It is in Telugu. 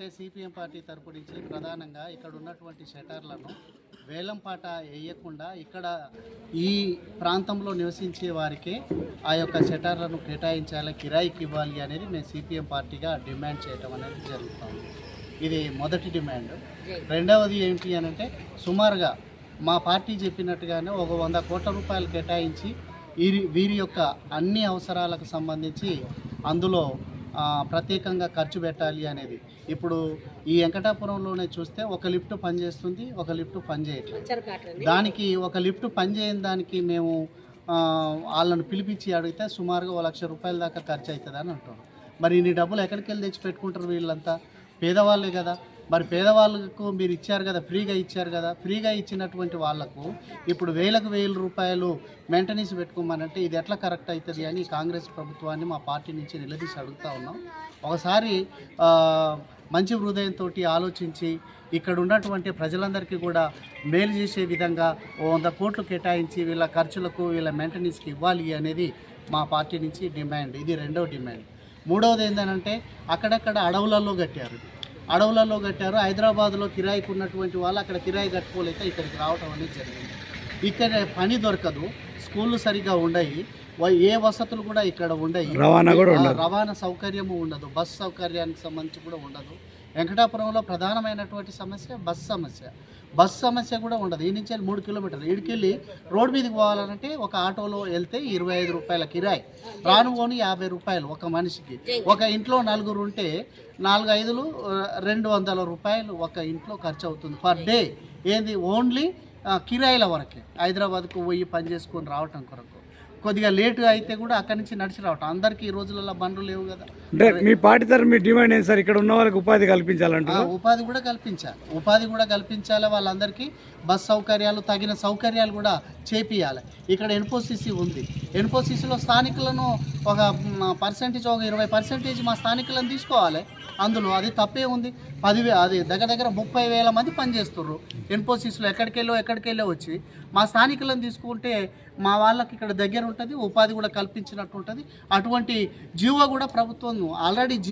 సిపిఎం పార్టీ తరపు నుంచి ప్రధానంగా ఇక్కడ ఉన్నటువంటి షటర్లను వేలంపాట వేయకుండా ఇక్కడ ఈ ప్రాంతంలో నివసించే వారికి ఆ యొక్క షటర్లను కేటాయించాలి, కిరాయికి ఇవ్వాలి అనేది మేము సిపిఎం పార్టీగా డిమాండ్ చేయడం అనేది జరుగుతుంది. ఇది మొదటి డిమాండ్. రెండవది ఏంటి అని అంటే సుమారుగా మా పార్టీ చెప్పినట్టుగానే ఒక 100 కోట్ల రూపాయలు కేటాయించి వీరి యొక్క అన్ని అవసరాలకు సంబంధించి అందులో ప్రత్యేకంగా ఖర్చు పెట్టాలి అనేది. ఇప్పుడు ఈ వెంకటాపురంలోనే చూస్తే ఒక లిఫ్ట్ పనిచేస్తుంది, ఒక లిఫ్ట్ పనిచేయట్లేదు. దానికి ఒక లిఫ్ట్ పనిచేయని దానికి మేము వాళ్ళను పిలిపించి అడిగితే సుమారుగా 1 లక్ష రూపాయల దాకా ఖర్చు అవుతుంది అని అంటారు. మరి ఇన్ని డబ్బులు ఎక్కడికి వెళ్ళి తెచ్చి పెట్టుకుంటారు? వీళ్ళంతా పేదవాళ్ళే కదా. మరి పేదవాళ్ళకు మీరు ఇచ్చారు కదా, ఫ్రీగా ఇచ్చారు కదా. ఫ్రీగా ఇచ్చినటువంటి వాళ్లకు ఇప్పుడు 1000 రూపాయలు మెయింటెనెన్స్ పెట్టుకోమనంటే ఇది ఎట్లా కరెక్ట్ అవుతుంది అని కాంగ్రెస్ ప్రభుత్వాన్ని మా పార్టీ నుంచి నిలదీసి అడుగుతూ ఉన్నాం. ఒకసారి మంచి హృదయంతో ఆలోచించి ఇక్కడ ఉన్నటువంటి ప్రజలందరికీ కూడా మేలు చేసే విధంగా 100 కోట్లు కేటాయించి వీళ్ళ ఖర్చులకు వీళ్ళ మెయింటెనెన్స్కి ఇవ్వాలి అనేది మా పార్టీ నుంచి డిమాండ్. ఇది రెండవ డిమాండ్. మూడవది ఏంటంటే అక్కడక్కడ అడవులలో కట్టారు. హైదరాబాద్లో కిరాయికి ఉన్నటువంటి వాళ్ళు అక్కడ కిరాయి కట్టుకోలేక ఇక్కడికి రావడం అనేది జరిగింది. ఇక్కడ పని దొరకదు, స్కూళ్ళు సరిగ్గా ఉండయి, ఏ వసతులు కూడా ఇక్కడ ఉండయి, రవాణా సౌకర్యము ఉండదు, బస్ సౌకర్యానికి సంబంధించి కూడా ఉండదు. వెంకటాపురంలో ప్రధానమైనటువంటి సమస్య బస్ సమస్య కూడా ఉండదు. ఈ నుంచి 3 కిలోమీటర్లు ఇడికెళ్ళి రోడ్డు మీదకి పోవాలంటే ఒక ఆటోలో వెళ్తే 25 రూపాయల కిరాయి, రానుకోని 50 రూపాయలు ఒక మనిషికి. ఒక ఇంట్లో 4 ఉంటే 4×5 200 రూపాయలు ఒక ఇంట్లో ఖర్చు అవుతుంది పర్ డే. ఏంది ఓన్లీ కిరాయిల వరకే. హైదరాబాద్కు పోయి పని చేసుకొని రావటం కొరకు కొద్దిగా లేటుగా అయితే కూడా అక్కడి నుంచి నడిచి రావటం. అందరికీ ఈ రోజులలో బండ్లు లేవు కదా. అంటే మీ పార్టీ తరఫున మీ డిమాండ్ ఏంటి సార్? ఇక్కడ ఉన్న వాళ్ళకి ఉపాధి కల్పించాలంటే ఉపాధి కూడా కల్పించాలి. వాళ్ళందరికీ బస్ సౌకర్యాలు, తగిన సౌకర్యాలు కూడా చేపియాలి. ఇక్కడ ఎన్పోసిసి ఉంది. ఎన్పోసిసిలో స్థానికులను ఒక పర్సెంటేజ్, ఒక 20% మా స్థానికులను తీసుకోవాలి. అందులో అది తప్పే ఉంది. 10,000 అది దగ్గర 30,000 మంది పనిచేస్తున్నారు ఎన్పోసిస్లో. ఎక్కడికెళ్ళో వచ్చి మా స్థానికులను తీసుకుంటే మా వాళ్ళకి ఇక్కడ దగ్గర ఉంటుంది, ఉపాధి కూడా కల్పించినట్టు ఉంటుంది. అటువంటి జీవో కూడా ప్రభుత్వం ఆల్రెడీ